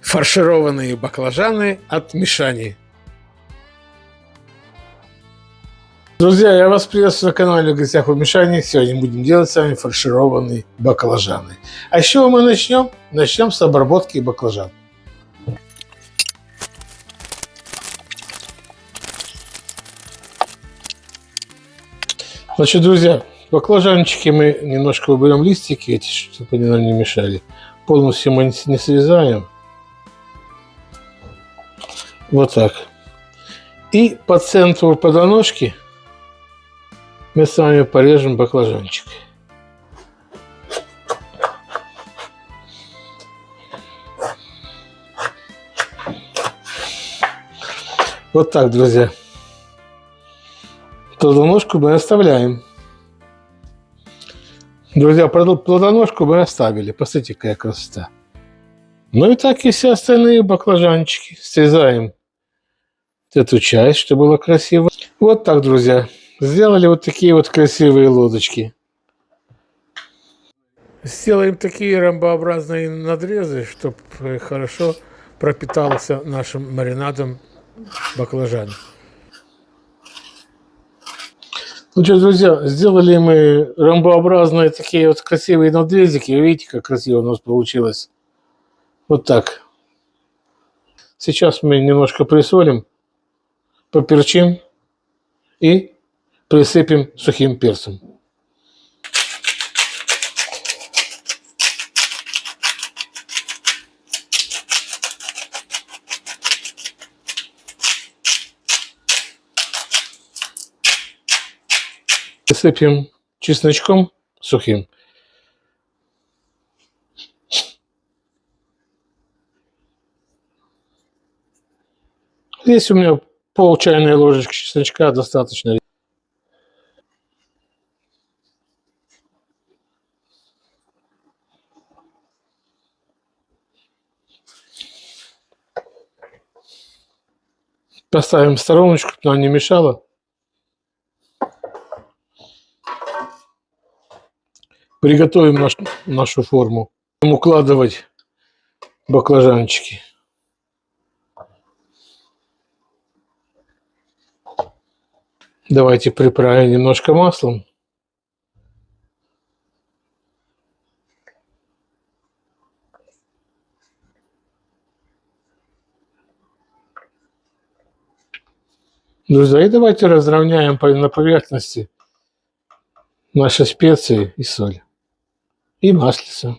Фаршированные баклажаны от Мишани. Друзья, я вас приветствую на канале «В гостях у Мишани». Сегодня будем делать с вами фаршированные баклажаны. А с чего мы начнем? Начнем с обработки баклажан. Значит, друзья, баклажанчики мы немножко уберем листики эти, чтобы они нам не мешали. Полностью мы не срезаем. Вот так. И по центру подоножки мы с вами порежем баклажанчик. Вот так, друзья. Плодоножку мы оставляем. Друзья, плодоножку мы оставили. Посмотрите, какая красота. Ну и так и все остальные баклажанчики. Срезаем эту часть, чтобы было красиво. Вот так, друзья. Сделали вот такие вот красивые лодочки. Сделаем такие ромбообразные надрезы, чтобы хорошо пропитался нашим маринадом баклажан. Ну что, друзья, сделали мы ромбообразные такие вот красивые надрезики. Видите, как красиво у нас получилось. Вот так. Сейчас мы немножко присолим, поперчим и присыпем сухим перцем. Присыпем чесночком сухим. Здесь у меня пол чайной ложечки чесночка достаточно. Поставим в стороночку, чтобы она не мешала. Приготовим нашу форму. Будем укладывать баклажанчики. Давайте приправим немножко маслом. Друзья, и давайте разровняем на поверхности наши специи и соль. И маслица.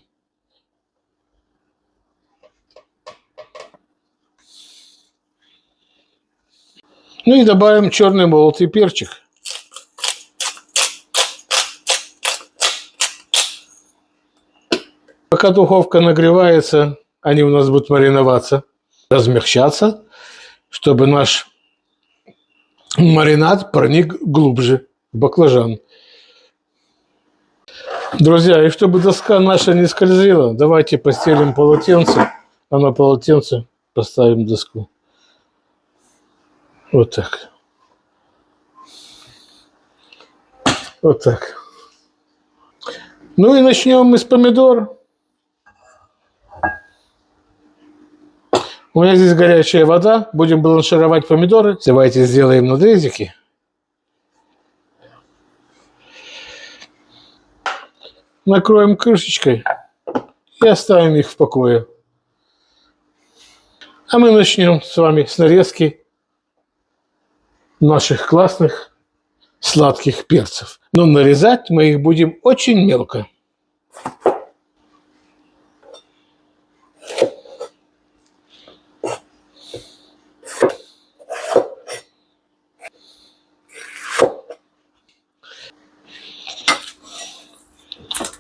Ну и добавим черный молотый перчик. Пока духовка нагревается, они у нас будут мариноваться, размягчаться, чтобы наш маринад проник глубже в баклажан. Друзья, и чтобы доска наша не скользила, давайте постелим полотенце, а на полотенце поставим доску. Вот так. Вот так. Ну и начнем мы с помидор. У меня здесь горячая вода. Будем бланшировать помидоры. Давайте сделаем надрезики. Накроем крышечкой и оставим их в покое. А мы начнем с вами с нарезки наших классных сладких перцев. Но нарезать мы их будем очень мелко.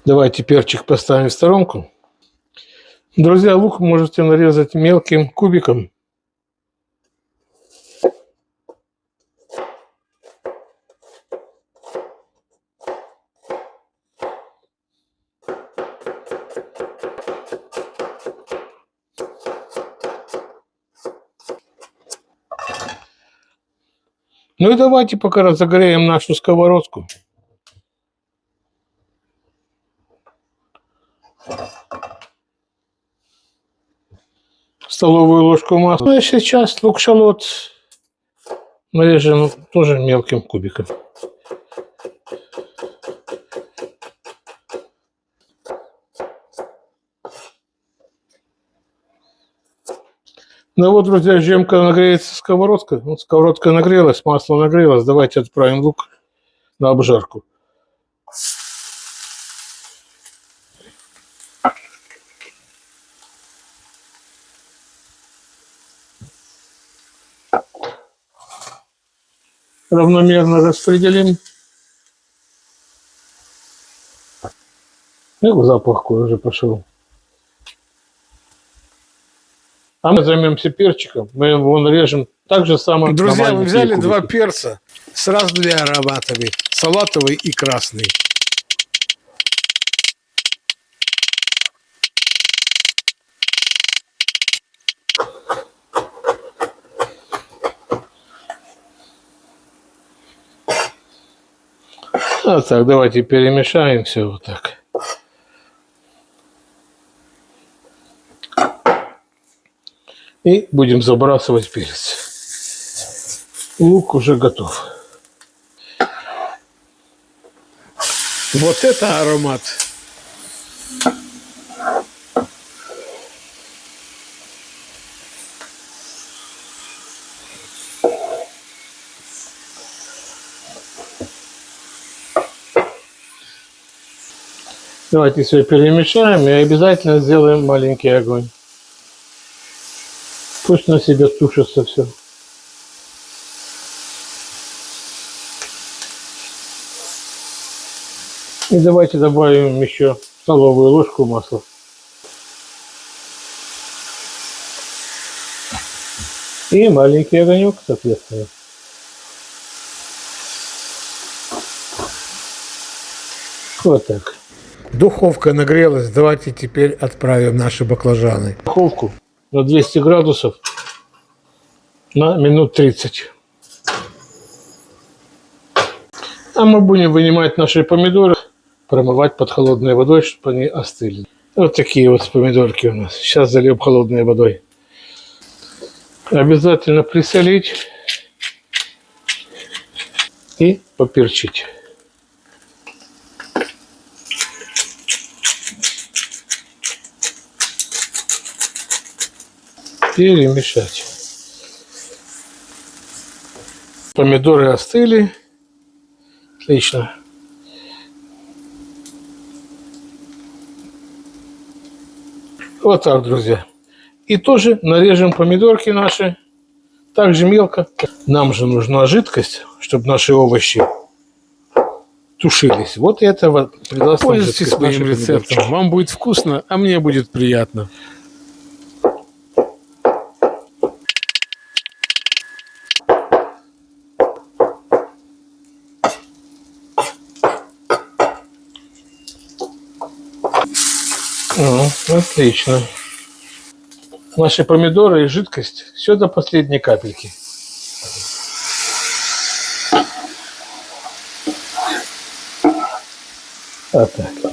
Давайте перчик поставим в сторонку. Друзья, лук можете нарезать мелким кубиком. Ну и давайте пока разогреем нашу сковородку. столовую ложку масла. Ну и сейчас лук-шалот нарежем тоже мелким кубиком. Ну вот, друзья, ждем, когда нагреется сковородка. Вот сковородка нагрелась, масло нагрелось. Давайте отправим лук на обжарку. Равномерно распределим. И запах какой уже пошел. А мы займемся перчиком. Мы его нарежем так же само. Друзья, мы взяли два перца с разными ароматами. Салатовый и красный. Вот так, давайте перемешаем все вот так. И будем забрасывать перец. Лук уже готов. Вот это аромат. Давайте все перемешаем и обязательно сделаем маленький огонь. Пусть на себя тушится все. И давайте добавим еще столовую ложку масла. И маленький огонек, соответственно. Вот так. Духовка нагрелась. Давайте теперь отправим наши баклажаны. Духовку на 200 градусов на минут 30. А мы будем вынимать наши помидоры, промывать под холодной водой, чтобы они остыли. Вот такие вот помидорки у нас. Сейчас зальем холодной водой. Обязательно присолить и поперчить. Перемешать. Помидоры остыли. Отлично. Вот так, друзья. И тоже нарежем помидорки наши так же мелко. Нам же нужна жидкость, чтобы наши овощи тушились. Вот это придаст нам Пользуйтесь жидкость своим нашим рецептом. помидорчикам. Вам будет вкусно, а мне будет приятно. Отлично. Наши помидоры и жидкость все до последней капельки. Вот так.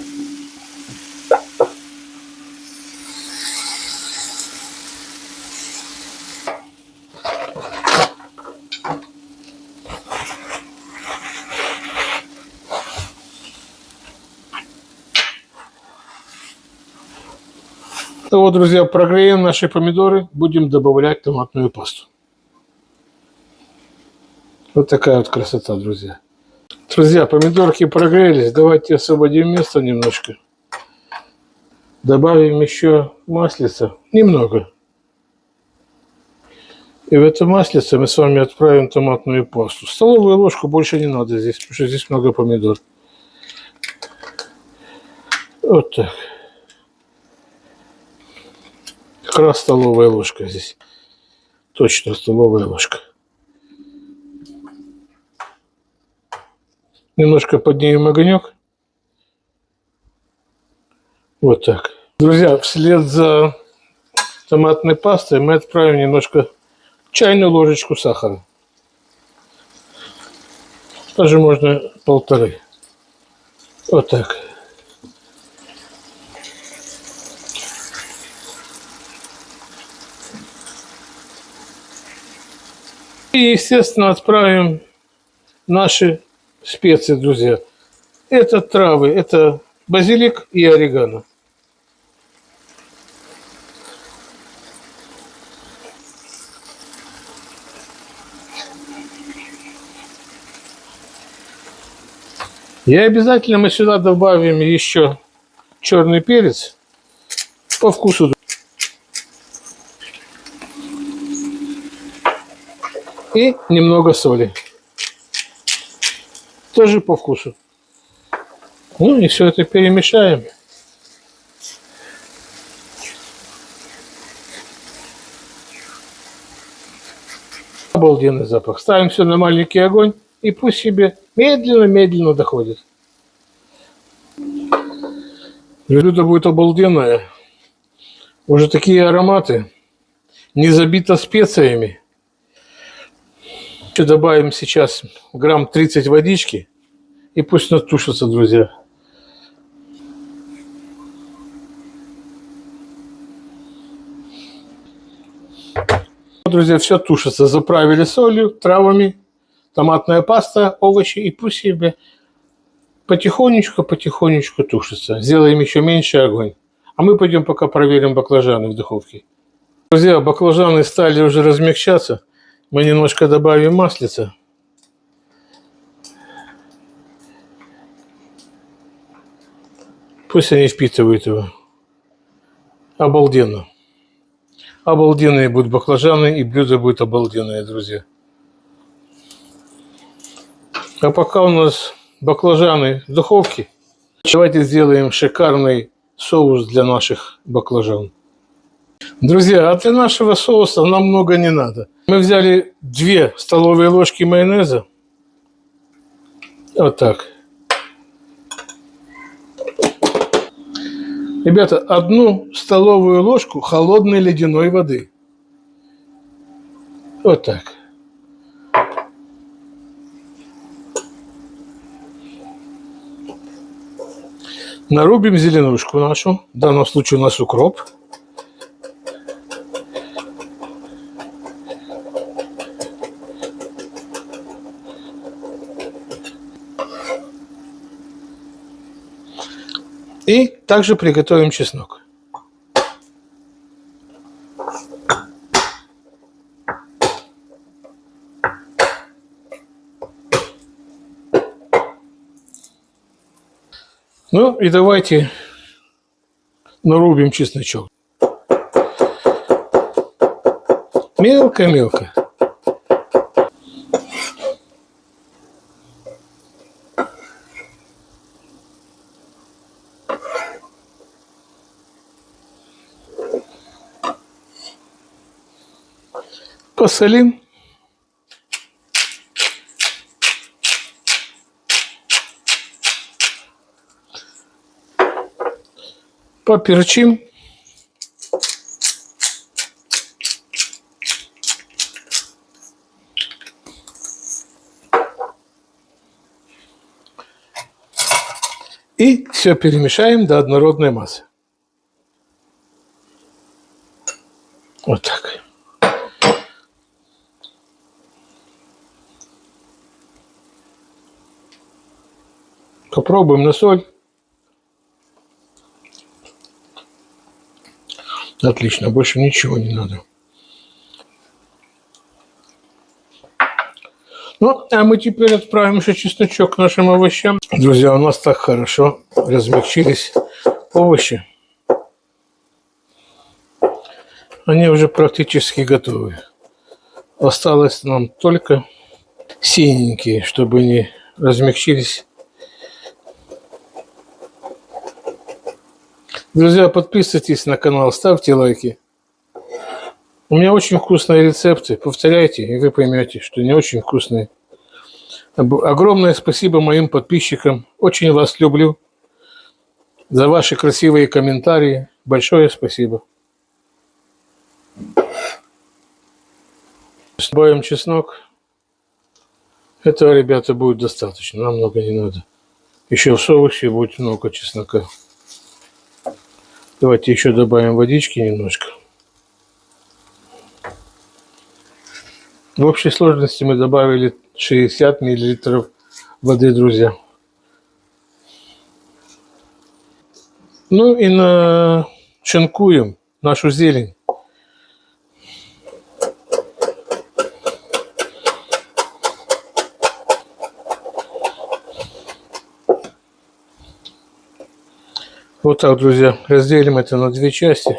Ну вот, друзья, прогреем наши помидоры, будем добавлять томатную пасту. Вот такая вот красота, друзья. Друзья, помидорки прогрелись, давайте освободим место немножко. Добавим еще маслица, немного. И в это маслице мы с вами отправим томатную пасту. Столовую ложку больше не надо здесь, потому что здесь много помидор. Вот так. Как раз столовая ложка здесь. Точно столовая ложка. Немножко поднимем огонек. Вот так. Друзья, вслед за томатной пастой мы отправим немножко чайную ложечку сахара. Даже можно 1,5. Вот так. И, естественно, отправим наши специи, друзья. Это травы, это базилик и орегано. И обязательно мы сюда добавим еще черный перец по вкусу. И немного соли. Тоже по вкусу. Ну и все это перемешаем. Обалденный запах. Ставим все на маленький огонь и пусть себе медленно-медленно доходит. Блюдо будет обалденное. Уже такие ароматы. Не забито специями. Добавим сейчас грамм 30 водички. И пусть натушится, друзья. Друзья, все тушится. Заправили солью, травами, томатная паста, овощи. И пусть себе потихонечку тушится. Сделаем еще меньше огонь. А мы пойдем пока проверим баклажаны в духовке. Друзья, баклажаны стали уже размягчаться. Мы немножко добавим маслица. Пусть они впитывают его. Обалденно. Обалденные будут баклажаны, и блюдо будет обалденное, друзья. А пока у нас баклажаны в духовке, давайте сделаем шикарный соус для наших баклажан. Друзья, а для нашего соуса нам много не надо. Мы взяли 2 столовые ложки майонеза. Вот так. Ребята, 1 столовую ложку холодной ледяной воды. Вот так. Нарубим зеленушку нашу. В данном случае у нас укроп. И также приготовим чеснок. Ну и давайте нарубим чесночок. Мелко-мелко. Посолим. Поперчим. И все перемешаем до однородной массы. Вот так. Попробуем на соль. Отлично, больше ничего не надо. Ну, а мы теперь отправим еще чесночок к нашим овощам. Друзья, у нас так хорошо размягчились овощи. Они уже практически готовы. Осталось нам только синенькие, чтобы они размягчились. Друзья, подписывайтесь на канал, ставьте лайки. У меня очень вкусные рецепты. Повторяйте, и вы поймете, что они очень вкусные. Огромное спасибо моим подписчикам. Очень вас люблю. За ваши красивые комментарии. Большое спасибо. Добавим чеснок. Этого, ребята, будет достаточно. Нам много не надо. Еще в соусе будет много чеснока. Давайте еще добавим водички немножко. В общей сложности мы добавили 60 миллилитров воды, друзья. Ну и нашинкуем нашу зелень. Вот так, друзья, разделим это на две части.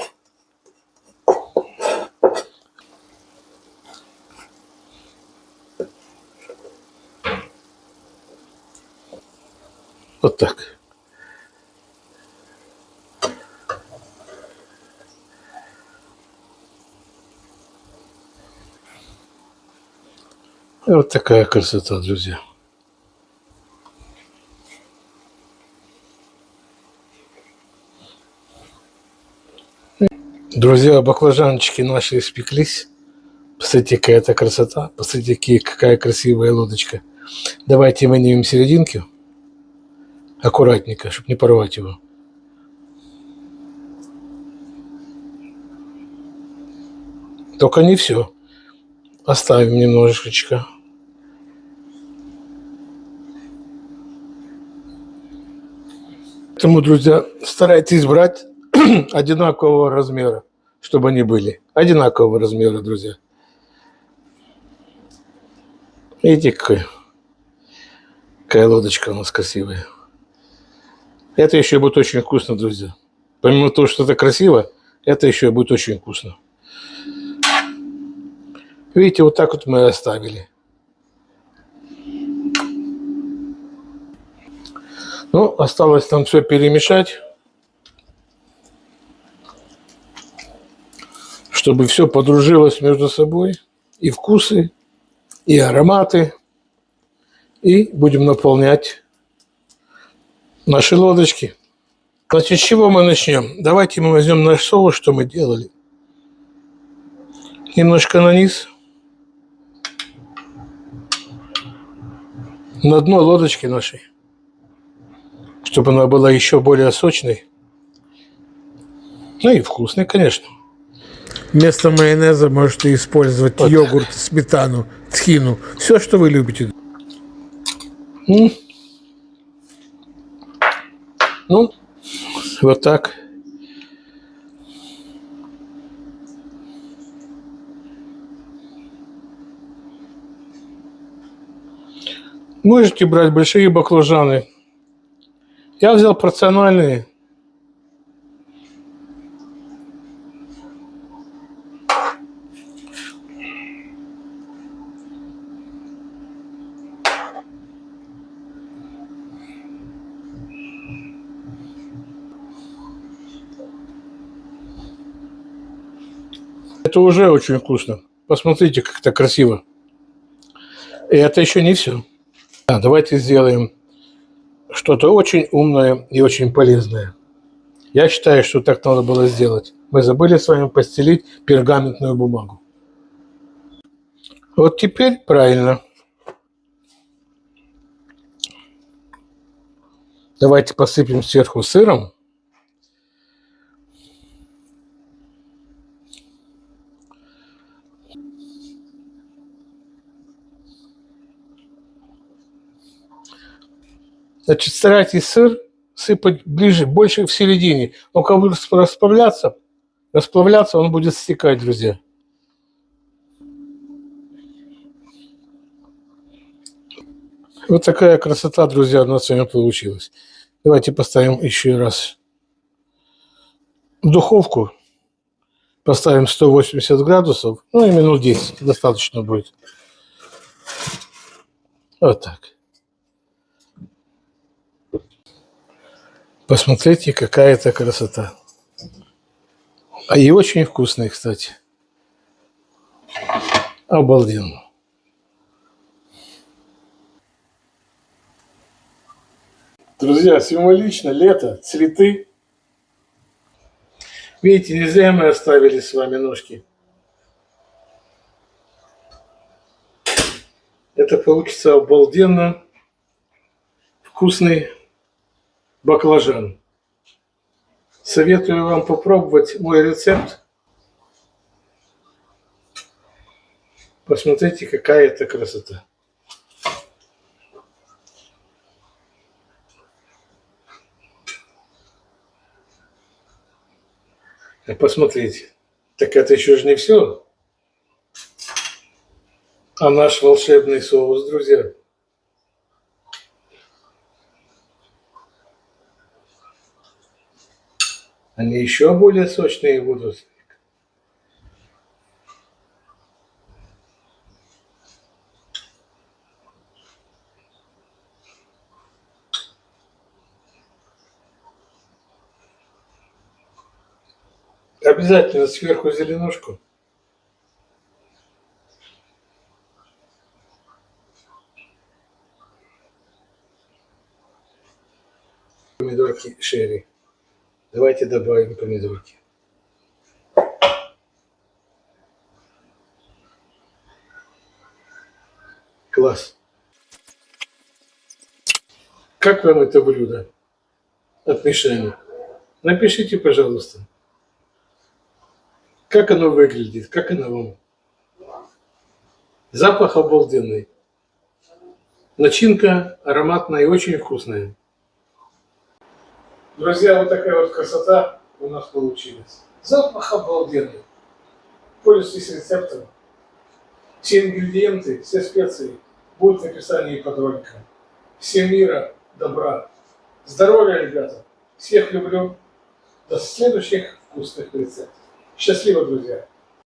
Вот так. И вот такая красота, друзья. Друзья, баклажанчики наши испеклись. Посмотрите, какая это красота. Посмотрите, какая красивая лодочка. Давайте вынем серединки. Аккуратненько, чтобы не порвать его. Только не все. Оставим немножечко. Поэтому, друзья, старайтесь брать одинакового размера, чтобы они были. Одинакового размера, друзья. Видите, какая лодочка у нас красивая. Это еще будет очень вкусно, друзья. Помимо того, что это красиво, это еще будет очень вкусно. Видите, вот так вот мы и оставили. Ну, осталось нам все перемешать, чтобы все подружилось между собой. И вкусы, и ароматы. И будем наполнять наши лодочки. Значит, с чего мы начнем? Давайте мы возьмем наш соус, что мы делали. Немножко на низ. На дно лодочки нашей. Чтобы она была еще более сочной. Ну и вкусной, конечно. Вместо майонеза можете использовать Вот йогурт, сметану, тхину. Все, что вы любите. Ну, вот так. Можете брать большие баклажаны. Я взял порциональные. Это уже очень вкусно. Посмотрите, как это красиво. И это еще не все. Давайте сделаем что-то очень умное и очень полезное. Я считаю, что так надо было сделать. Мы забыли с вами постелить пергаментную бумагу. Вот теперь правильно. Давайте посыпем сверху сыром. Значит, старайтесь сыр сыпать ближе, больше в середине. Он как будет расплавляться, он будет стекать, друзья. Вот такая красота, друзья, у нас с вами получилась. Давайте поставим еще раз в духовку. Поставим 180 градусов, ну и минут 10 достаточно будет. Вот так. Посмотрите, какая это красота. А и очень вкусные, кстати. Обалденно. Друзья, символично лето, цветы. Видите, не зря мы оставили с вами ножки. Это получится обалденно вкусный баклажан. Советую вам попробовать мой рецепт. Посмотрите, какая это красота. Посмотрите. Так это еще же не все. А наш волшебный соус, друзья. Они еще более сочные будут. Обязательно сверху зеленушку. Помидорки шерри. Давайте добавим помидорки. Класс. Как вам это блюдо от Мишани? Напишите, пожалуйста. Как оно выглядит? Как оно вам? Запах обалденный. Начинка ароматная и очень вкусная. Друзья, вот такая вот красота у нас получилась. Запах обалденный. Пользуйтесь рецептом. Все ингредиенты, все специи будут в описании под роликом. Всем мира, добра, здоровья, ребята. Всех люблю. До следующих вкусных рецептов. Счастливо, друзья.